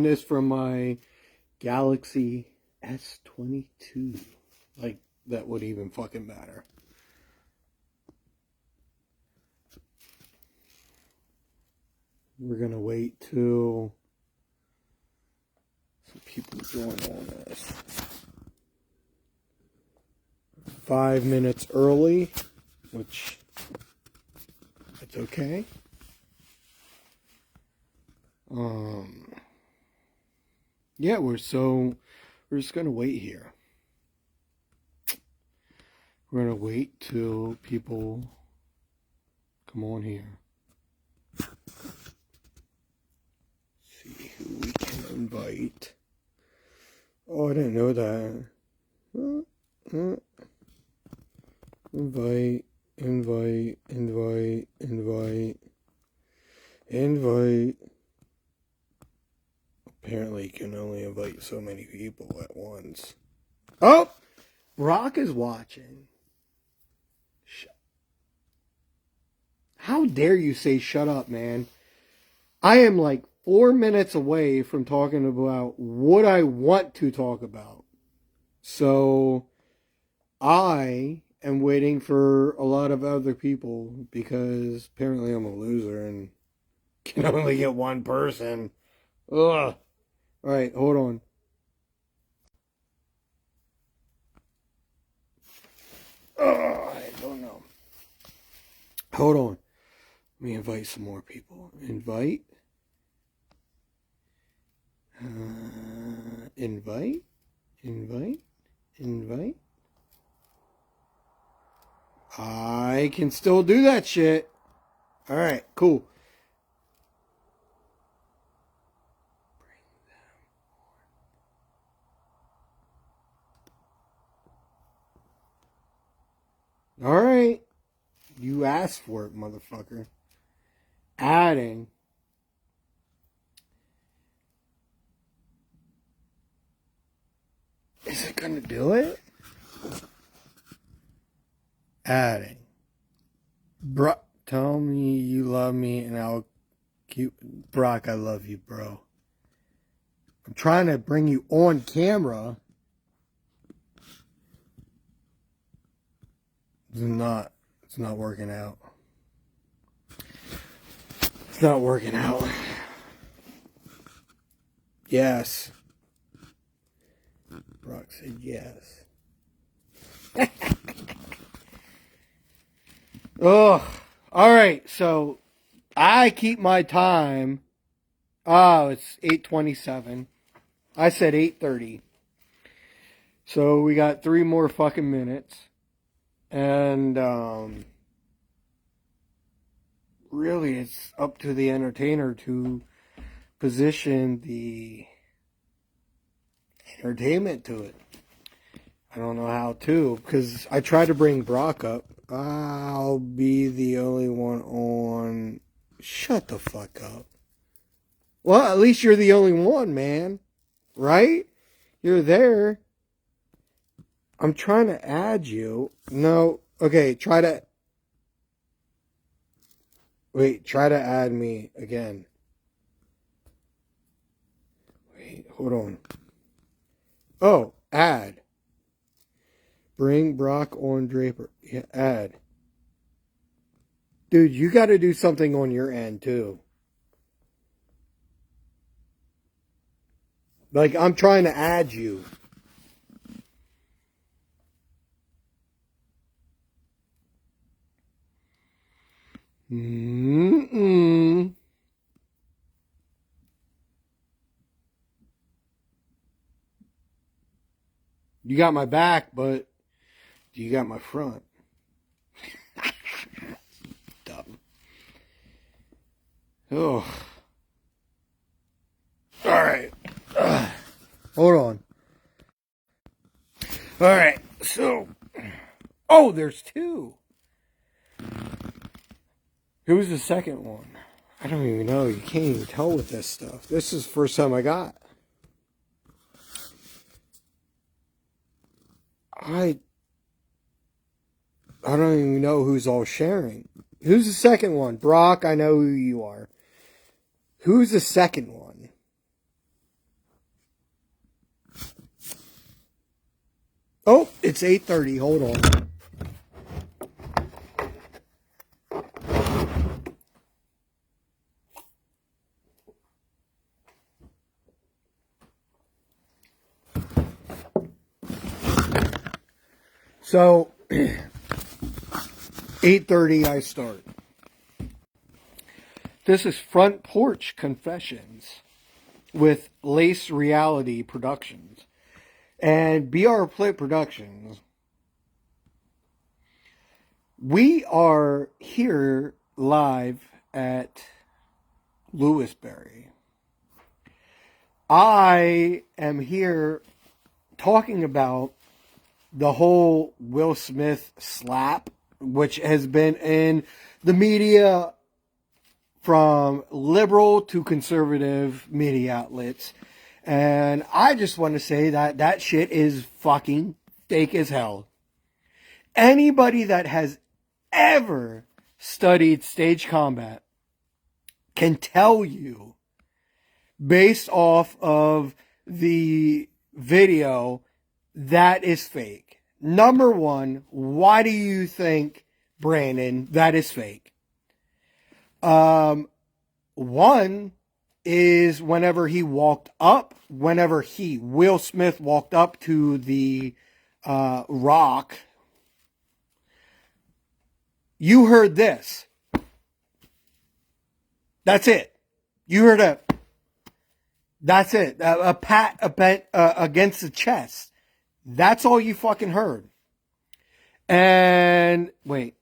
doing this from my Galaxy S22. Like, that would even fucking matter. We're going to wait till some people join on this. 5 minutes early, which it's okay. Yeah, we're just gonna wait here. We're gonna wait till people come on here. See who we can invite. Oh, I didn't know that. Invite. Apparently you can only invite so many people at once. Oh! Brock is watching. How dare you say shut up, man? I am like 4 minutes away from talking about what I want to talk about. So, I am waiting for a lot of other people because apparently I'm a loser and can only get one person. Ugh. Alright, hold on. I don't know. Hold on. Let me invite some more people. Invite. Invite. I can still do that shit. Alright, cool. Alright. You asked for it, motherfucker. Adding. Is it gonna do it? Adding. Brock, tell me you love me and I'll keep. Brock, I love you, bro. I'm trying to bring you on camera. It's not working out. It's not working out. Yes. Brock said yes. Ugh. Alright, so I keep my time. Oh, it's 8:27. I said 8:30. So we got 3 more fucking minutes. And really it's up to the entertainer to position the entertainment to it. I don't know how to, because I tried to bring Brock up. I'll be the only one on. Shut the fuck up. Well, at least you're the only one, man. Right? You're there. I'm trying to add you. No. Okay, try to add me again. Wait, hold on. Oh, add. Bring Brock on Draper. Yeah, add. Dude, you got to do something on your end, too. Like, I'm trying to add you. Mm-mm. You got my back, but you got my front. Dumb. Oh. Alright. Hold on. Alright, so. Oh, there's 2. Who's the second one? I don't even know. You can't even tell with this stuff. This is the first time I got. I don't even know who's all sharing. Who's the second one? Brock, I know who you are. Who's the second one? Oh, it's 8:30. Hold on. So, 8:30 I start. This is Front Porch Confessions with Lace Reality Productions and BR Plitt Productions. We are here live at Lewisberry. I am here talking about the whole Will Smith slap, which has been in the media from liberal to conservative media outlets. And I just want to say that that shit is fucking fake as hell. Anybody that has ever studied stage combat can tell you, based off of the video, that is fake. Number one, why do you think, Brandon, that is fake? One is whenever Will Smith walked up to the rock, you heard this. That's it. You heard that's it. A pat against the chest. That's all you fucking heard. And wait.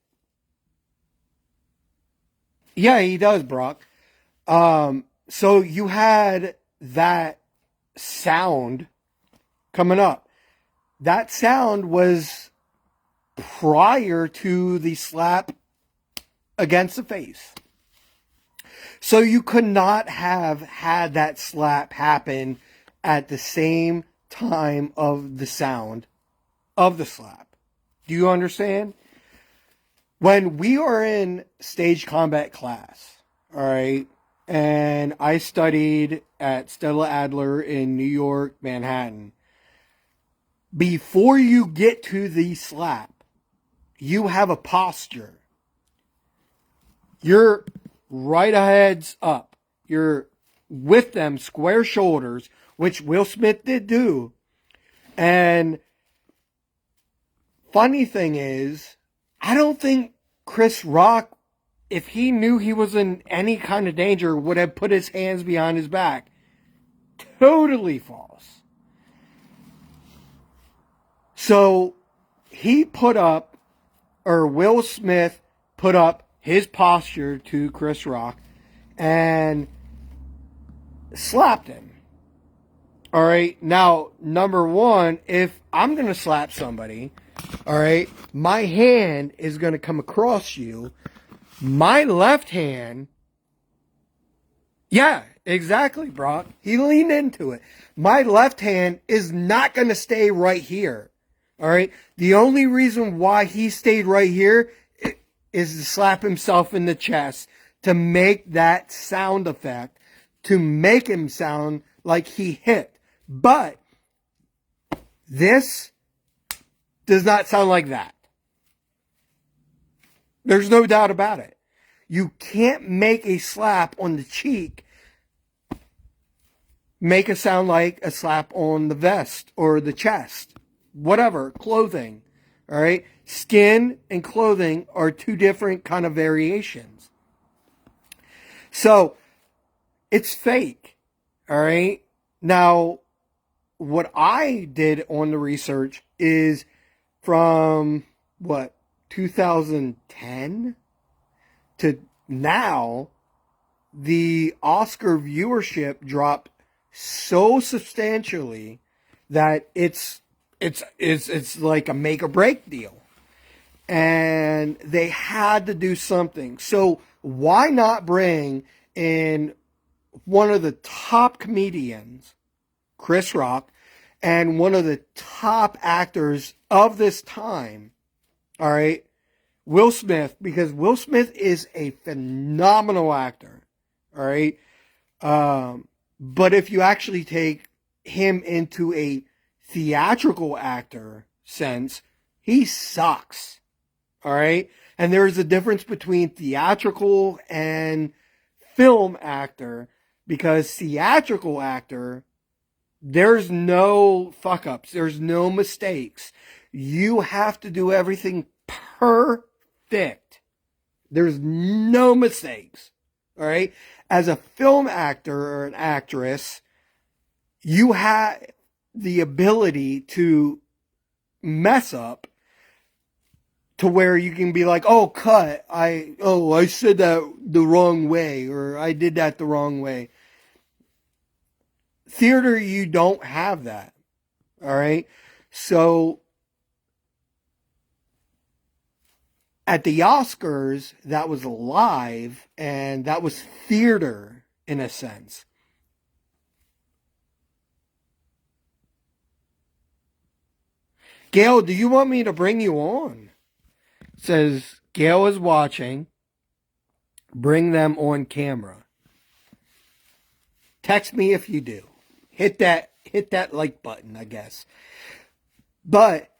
Yeah, he does, Brock. So you had that sound coming up. That sound was prior to the slap against the face. So you could not have had that slap happen at the same time of the sound of the slap. Do you understand? When we are in stage combat class, all right, and I studied at Stella Adler in New York, Manhattan, before you get to the slap, you have a posture. You're right heads up. You're with them, square shoulders, which Will Smith did do. And funny thing is, I don't think Chris Rock, if he knew he was in any kind of danger, would have put his hands behind his back. Totally false. So Will Smith put up his posture to Chris Rock and slapped him. All right. Now, number one, if I'm going to slap somebody, all right, my hand is going to come across you. My left hand, yeah, exactly, Brock. He leaned into it. My left hand is not going to stay right here. All right. The only reason why he stayed right here is to slap himself in the chest to make that sound effect, to make him sound like he hit. But this does not sound like that. There's no doubt about it. You can't make a slap on the cheek make a sound like a slap on the vest or the chest. Whatever, clothing. All right? Skin and clothing are two different kind of variations. So, it's fake. All right? Now, what I did on the research is from, 2010 to now, the Oscar viewership dropped so substantially that it's like a make or break deal. And they had to do something. So why not bring in one of the top comedians, Chris Rock, and one of the top actors of this time, all right, Will Smith, because Will Smith is a phenomenal actor, all right? But if you actually take him into a theatrical actor sense, he sucks. All right? And there's a difference between theatrical and film actor, because theatrical actor, there's no fuck ups, there's no mistakes. You have to do everything perfect. There's no mistakes. All right? As a film actor or an actress, you have the ability to mess up to where you can be like, oh, cut. I said that the wrong way, or I did that the wrong way. Theater, you don't have that. All right? So at the Oscars, that was live, and that was theater in a sense. Gail, do you want me to bring you on? It says Gail is watching. Bring them on camera. Text me if you do. Hit that like button, I guess. But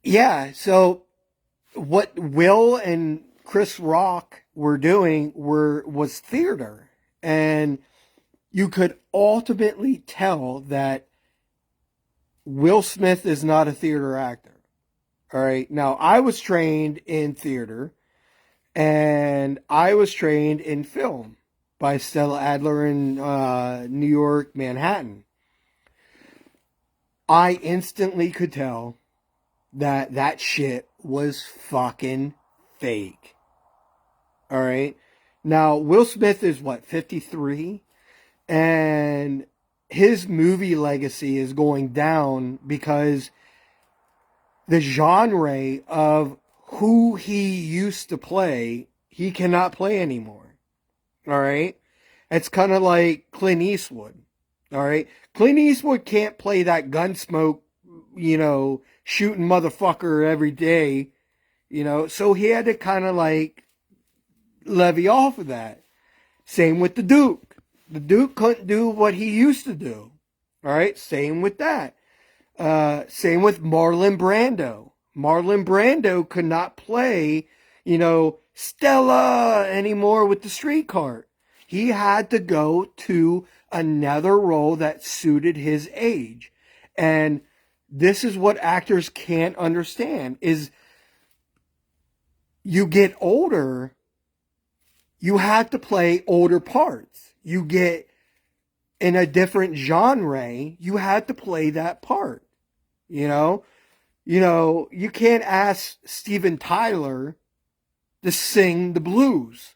yeah, so what Will and Chris Rock were doing was theater, and you could ultimately tell that Will Smith is not a theater actor. All right. Now, I was trained in theater, and I was trained in film by Stella Adler in New York, Manhattan. I instantly could tell that shit was fucking fake. All right. Now, Will Smith is what, 53? And his movie legacy is going down because the genre of who he used to play, he cannot play anymore. All right. It's kind of like Clint Eastwood. All right. Clint Eastwood can't play that gunsmoke, shooting motherfucker every day, so he had to kind of like levy off of that. Same with the Duke. The Duke couldn't do what he used to do. All right. Same with that. Same with Marlon Brando. Marlon Brando could not play, Stella anymore with the streetcar. He had to go to another role that suited his age. And this is what actors can't understand is you get older, you have to play older parts. You get in a different genre, you have to play that part. You can't ask Steven Tyler to sing the blues.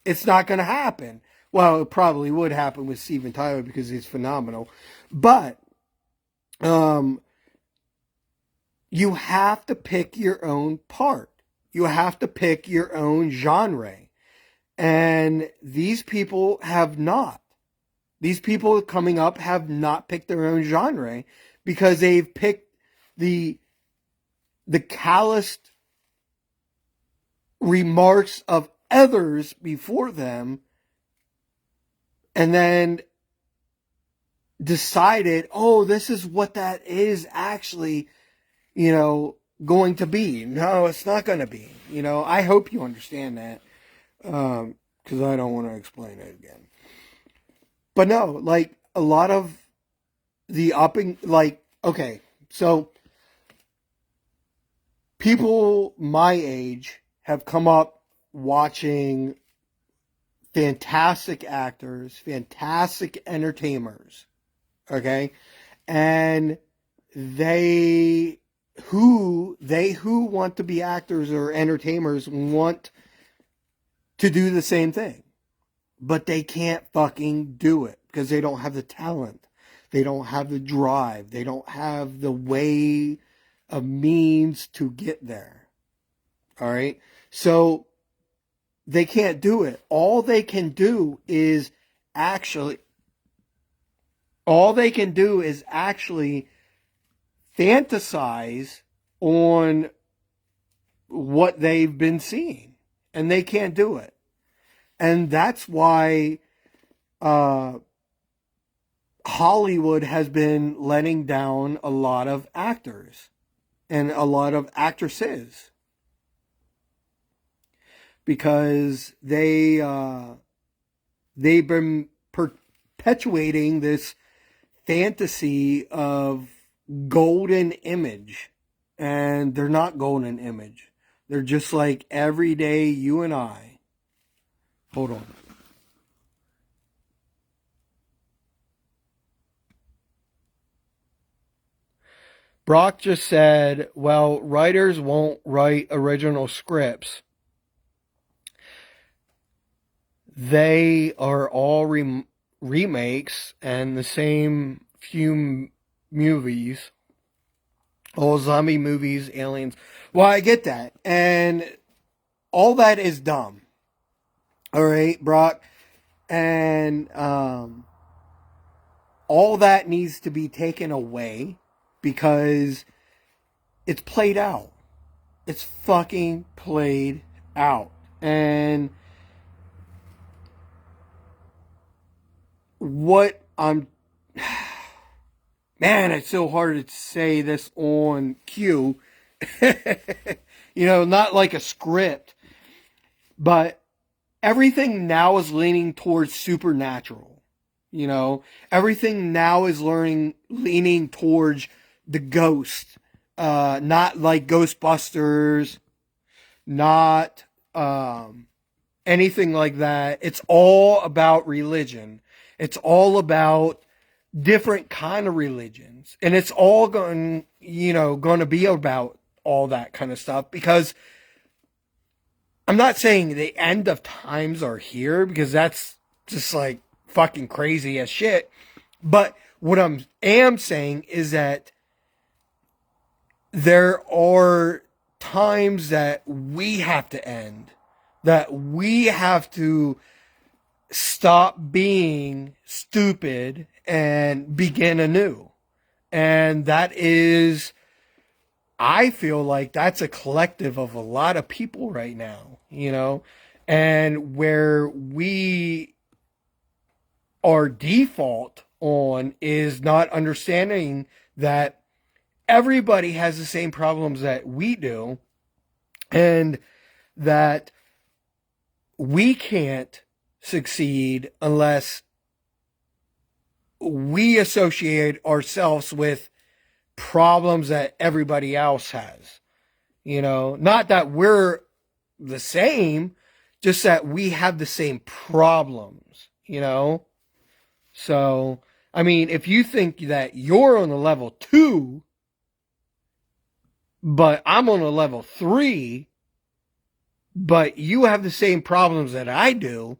It's not going to happen. Well, it probably would happen with Steven Tyler because he's phenomenal. But you have to pick your own part. You have to pick your own genre. And these people have not. These people coming up have not picked their own genre because they've picked the calloused remarks of others before them and then decided, oh, this is what that is actually, going to be. No, it's not going to be. I hope you understand that because I don't want to explain it again. But no, like a lot of the okay, so people my age have come up watching fantastic actors, fantastic entertainers, okay? And they who want to be actors or entertainers want to do the same thing. But they can't fucking do it because they don't have the talent. They don't have the drive. They don't have the way of means to get there. All right? So they can't do it. All they can do is actually fantasize on what they've been seeing. And they can't do it. And that's why Hollywood has been letting down a lot of actors and a lot of actresses because they've been perpetuating this fantasy of golden image, and they're not golden image. They're just like everyday you and I. Hold on. Brock just said, well, writers won't write original scripts. They are all remakes and the same few movies. All zombie movies, aliens. Well, I get that. And all that is dumb. All right, Brock. And all that needs to be taken away because it's played out. It's fucking played out. And what I'm... Man, it's so hard to say this on cue. You know, not like a script. But everything now is leaning towards supernatural. You know, everything now is leaning towards the ghost. Not like Ghostbusters. Not anything like that. It's all about religion. It's all about different kind of religions. And it's all going to be about all that kind of stuff, because I'm not saying the end of times are here, because that's just like fucking crazy as shit. But what am saying is that there are times that we have to end, that we have to stop being stupid and begin anew. And that is, I feel like that's a collective of a lot of people right now, you know, and where our default on is not understanding that everybody has the same problems that we do, and that we can't succeed unless we associate ourselves with problems that everybody else has. You know, not that we're the same, just that we have the same problems, you know? So, I mean, if you think that you're on a level 2, but I'm on a level 3, but you have the same problems that I do,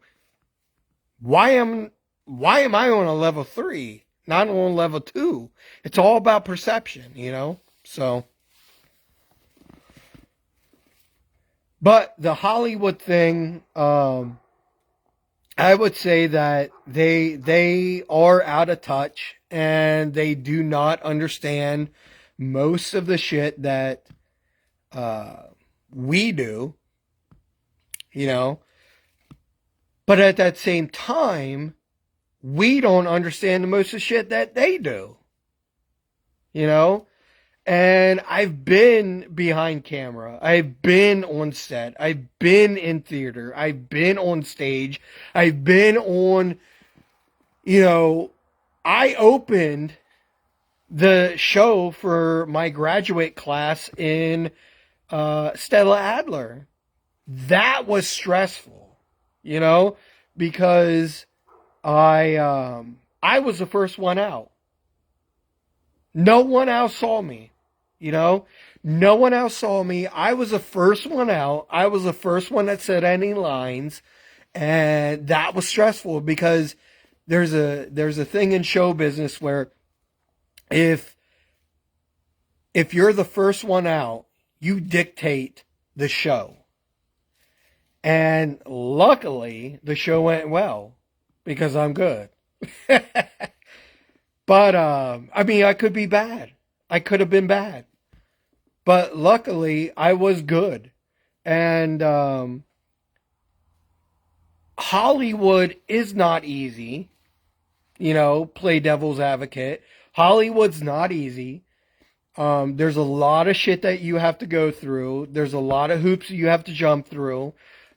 why am I on a level 3, not on level 2? It's all about perception, you know? So, but the Hollywood thing, I would say that they are out of touch, and they do not understand most of the shit that we do, you know? But at that same time, we don't understand the most of the shit that they do, you know? And I've been behind camera. I've been on set. I've been in theater. I've been on stage. I've been on, you know, I opened the show for my graduate class in Stella Adler. That was stressful, you know, because I was the first one out. No one else saw me, you know. No one else saw me. I was the first one out. I was the first one that said any lines, and that was stressful because there's a thing in show business where if you're the first one out, you dictate the show. And luckily, the show went well because I'm good. But, I mean, I could be bad. I could have been bad. But luckily, I was good. And Hollywood is not easy. play devil's advocate. Hollywood's not easy. There's a lot of shit that you have to go through. There's a lot of hoops you have to jump through.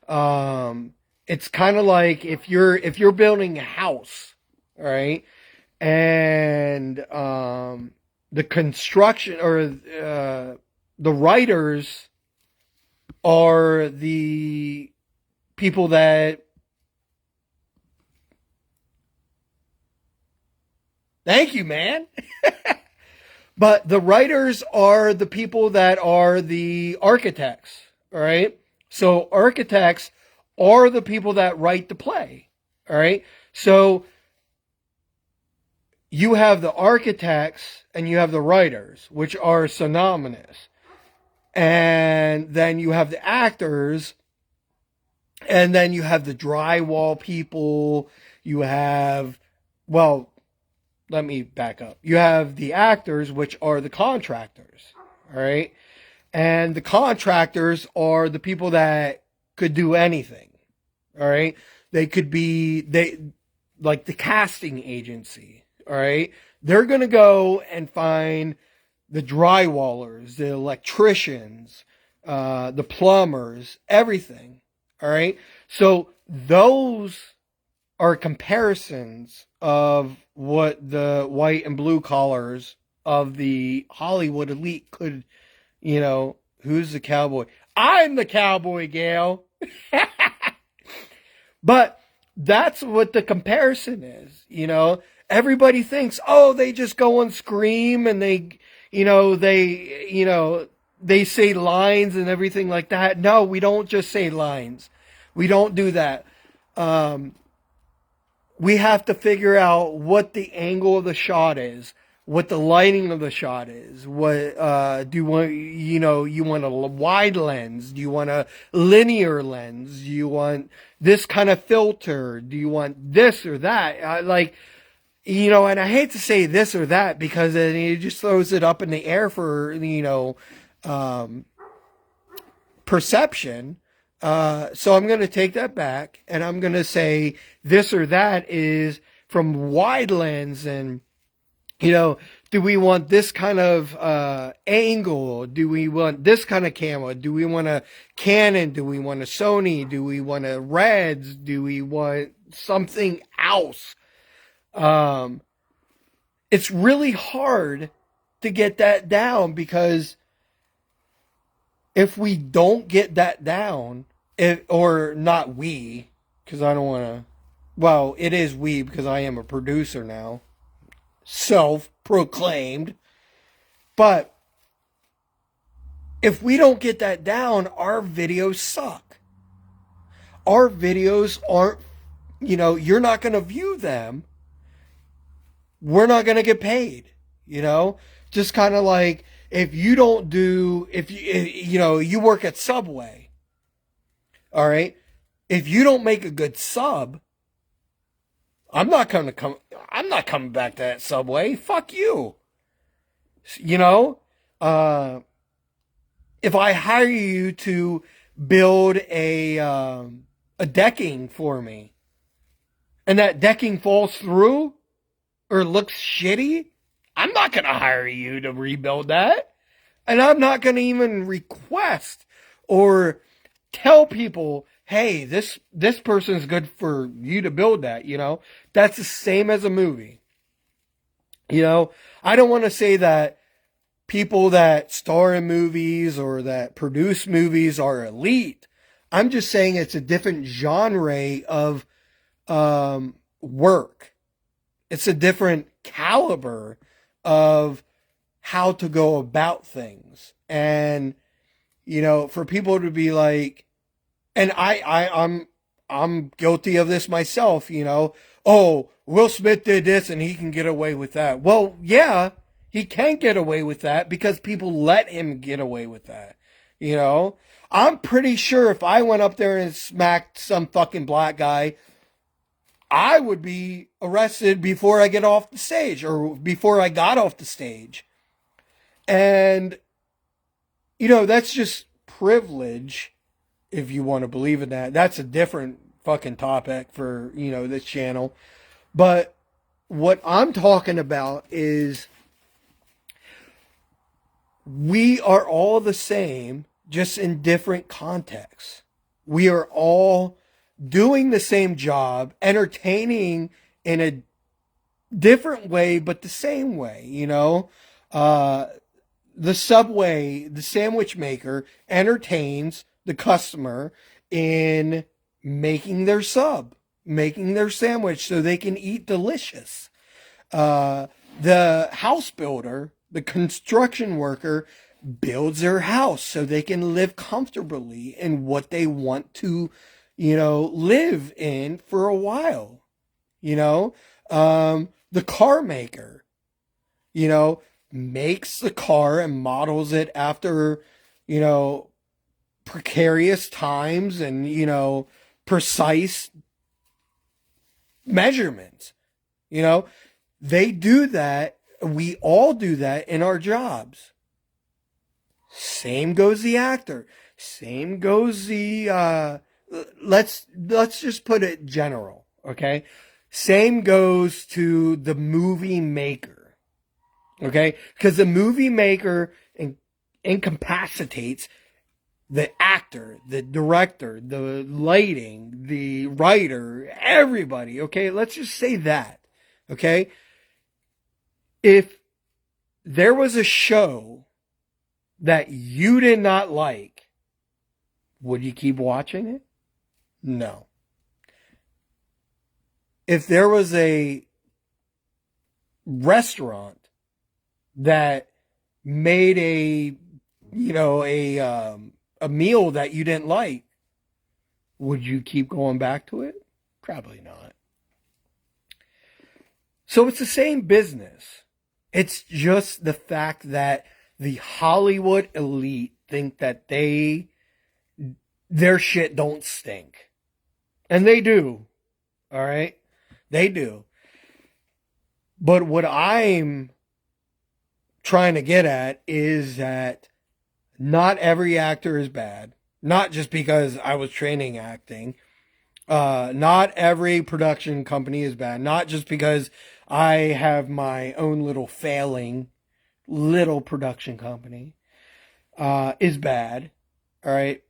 It's kind of like if you're building a house, all right, and the construction or the writers are the people that. Thank you, man. But the writers are the people that are the architects, all right? So architects are the people that write the play, all right? So you have the architects and you have the writers, which are synonymous. And then you have the actors, and then you have the drywall people. You have, well, let me back up. You have the actors, which are the contractors, all right? And the contractors are the people that could do anything, all right? They could be, like the casting agency, all right? They're going to go and find the drywallers, the electricians, the plumbers, everything, all right? So those are comparisons of what the white and blue collars of the Hollywood elite could, who's the cowboy? I'm the cowboy, Gail. But that's what the comparison is. Everybody thinks, oh, they just go and scream and they say lines and everything like that. No, we don't just say lines. We don't do that. We have to figure out what the angle of the shot is, what the lighting of the shot is. What do you want? You want a wide lens? Do you want a linear lens? Do you want this kind of filter? Do you want this or that? And I hate to say this or that because it just throws it up in the air for perception. So I'm going to take that back and I'm going to say this or that is from wide lens and, do we want this kind of angle? Do we want this kind of camera? Do we want a Canon? Do we want a Sony? Do we want a Reds? Do we want something else? It's really hard to get that down because if we don't get that down, or not we, because I don't want to, well, it is we because I am a producer now, self-proclaimed, but if we don't get that down, our videos suck. Our videos aren't, you're not going to view them. We're not going to get paid, just kind of like if you don't do, if you work at Subway, all right, if you don't make a good sub, I'm not coming back to that Subway. Fuck you. If I hire you to build a decking for me and that decking falls through or looks shitty, I'm not going to hire you to rebuild that. And I'm not going to even request or tell people, hey, this person's good for you to build that, That's the same as a movie. I don't want to say that people that star in movies or that produce movies are elite. I'm just saying it's a different genre of work. It's a different caliber of how to go about things. And, for people to be like, and I'm guilty of this myself, oh, Will Smith did this and he can get away with that. Well, yeah, he can get away with that because people let him get away with that. I'm pretty sure if I went up there and smacked some fucking black guy, I would be arrested before I get off the stage or before I got off the stage. And, that's just privilege, if you want to believe in that. That's a different fucking topic for, this channel. But what I'm talking about is we are all the same, just in different contexts. We are all doing the same job, entertaining in a different way, but the same way, you know? Uh, the Subway, the sandwich maker, entertains the customer in making their sub, making their sandwich so they can eat delicious. Uh, the house builder, the construction worker, builds their house so they can live comfortably in what they want to, live in for a while. You know, the car maker, you know, makes the car and models it after, you know, precarious times and, precise measurements. You know, they do that. We all do that in our jobs. Same goes the actor. Same goes the, let's just put it general. Okay. Same goes to the movie maker. Okay. Because the movie maker incapacitates the actor, the director, the lighting, the writer, everybody. Okay. Let's just say that. Okay. If there was a show that you did not like, would you keep watching it? No. If there was a restaurant that made a meal that you didn't like, would you keep going back to it? Probably not. So it's the same business. It's just the fact that the Hollywood elite think that their shit don't stink. And they do. All right? They do. But what I'm trying to get at is that not every actor is bad. Not just because I was training acting. Not every production company is bad. Not just because I have my own little failing little production company is bad. All right.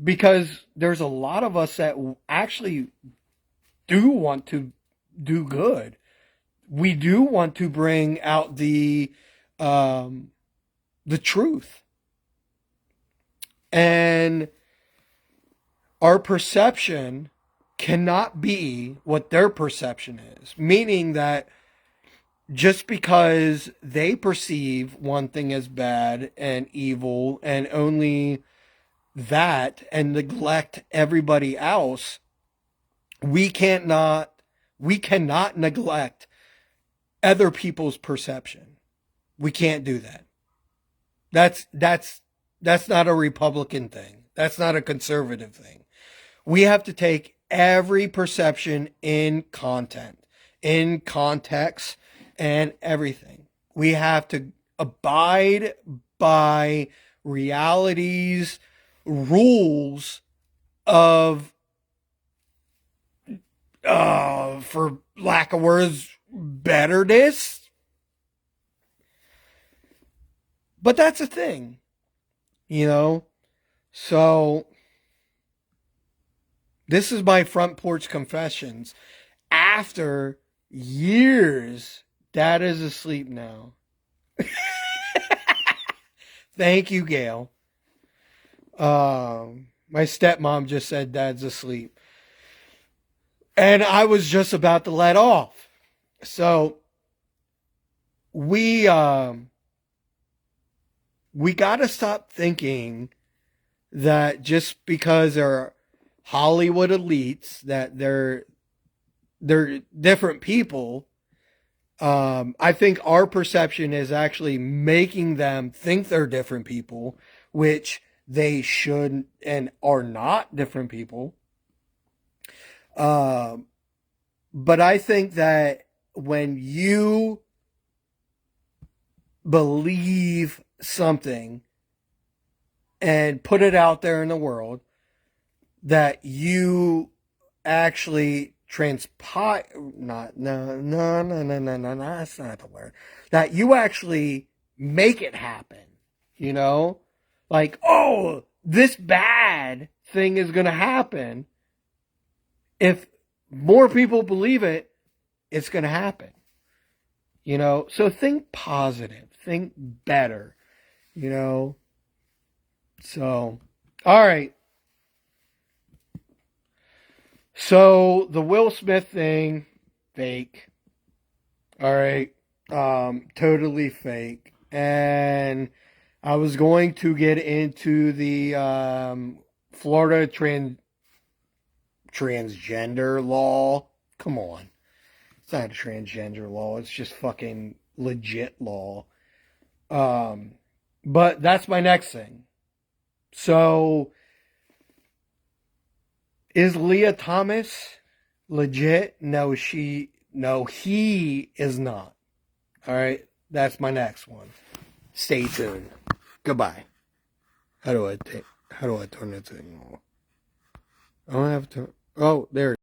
Because there's a lot of us that actually do want to do good. We do want to bring out the truth. And our perception cannot be what their perception is. Meaning that just because they perceive one thing as bad and evil and only that and neglect everybody else, we cannot neglect other people's perception. We can't do that. That's not a Republican thing. That's not a conservative thing. We have to take every perception in content, in context, and everything. We have to abide by reality's rules of, for lack of words, betterness. But that's a thing, So, this is my front porch confessions. After years, Dad is asleep now. Thank you, Gail. My stepmom just said Dad's asleep. And I was just about to let off. So, we got to stop thinking that just because they're Hollywood elites, that they're different people. I think our perception is actually making them think they're different people, which they should and are not different people. But I think that when you believe something and put it out there in the world, that you actually not, no, that's not the word. That you actually make it happen, you know? Like, oh, this bad thing is going to happen. If more people believe it, it's going to happen. You know, so think positive, think better, you know. So, all right. So the Will Smith thing, fake. All right. Totally fake. And I was going to get into the Florida transgender law. Come on. It's not a transgender law. It's just fucking legit law. But that's my next thing. So, is Leah Thomas legit? No, he is not. All right. That's my next one. Stay tuned. Goodbye. How do I turn this thing off? I don't have to. Oh, there.